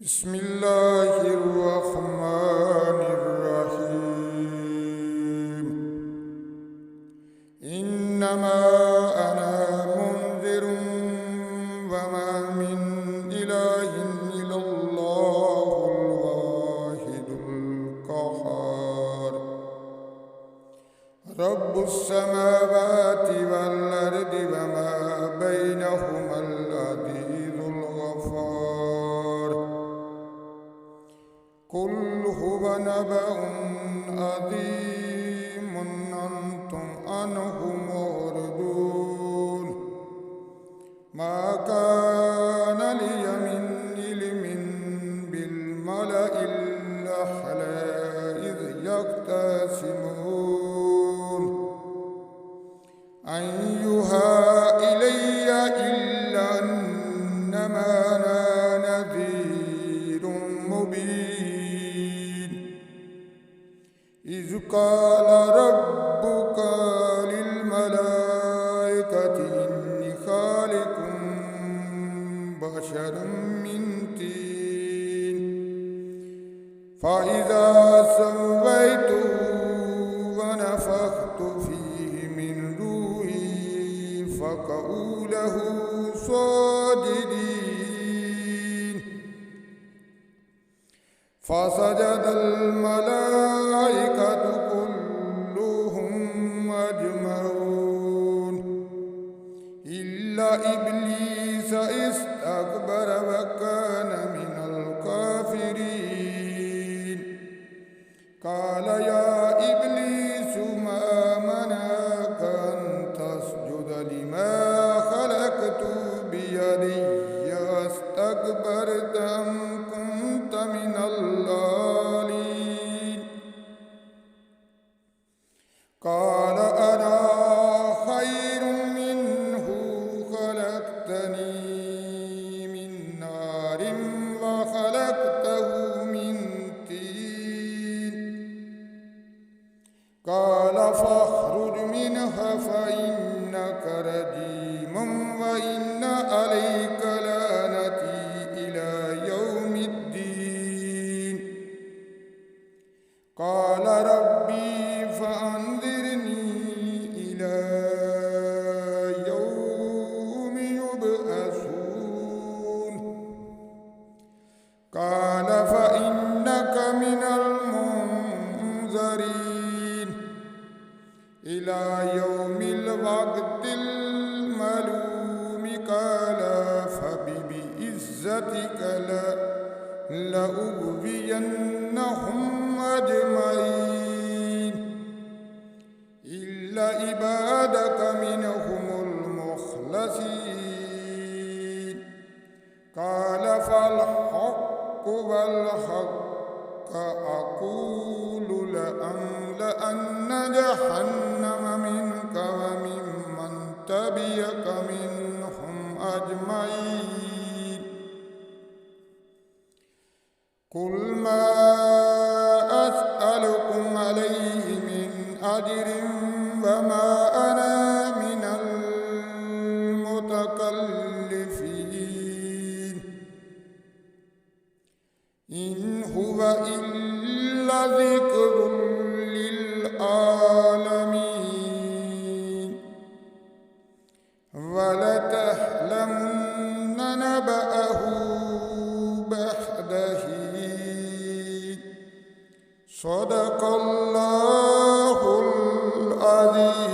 بسم الله الرحمن الرحيم إنما أنا منذر وما من إله إلا الله الواحد القهار رب السماوات والأرض وما بينهما العزيز الغفار قل هو نبأ عظيم أنتم عنه معرضون ما كان لي من علم بالملأ الأعلى إذ يختصمون أن يوحى إلي إلا أنما أنا نذير مبين إذ قال ربك للملائكة إني خالق بشرا من طين فإذا سويته ونفخت فيه من روحي فقعوا له ساجدين فسجد الملائكة كلهم أجمعون إلا إبليس استكبر وكان من الكافرين قال يا إبليس ما منعك أن تسجد لما خلقت بيدي استكبرت أم كنت من العالين قال أنا خير منه خلقتني من نار وخلقته من طين قال فاخرج منها فإنك رجيم وإن عليك لعنتي إلى يوم الدين قال ربي فأنظرني إلى يوم يبعثون قال فإنك من المنذرين إلى يوم الوقت المعلوم قال فبعزتك لأغوينهم أجمعين إلا عبادك منهم المخلصين قال فالحق والحق أقول لأملأن جهنم منك وممن تبعك منهم أجمعين قل ما أسألكم عليه من أجر وما أنا من المتكلفين إن هو إلا ذكر للعالمين ولتعلمن نبأه بعد حين صدق الله العظيم.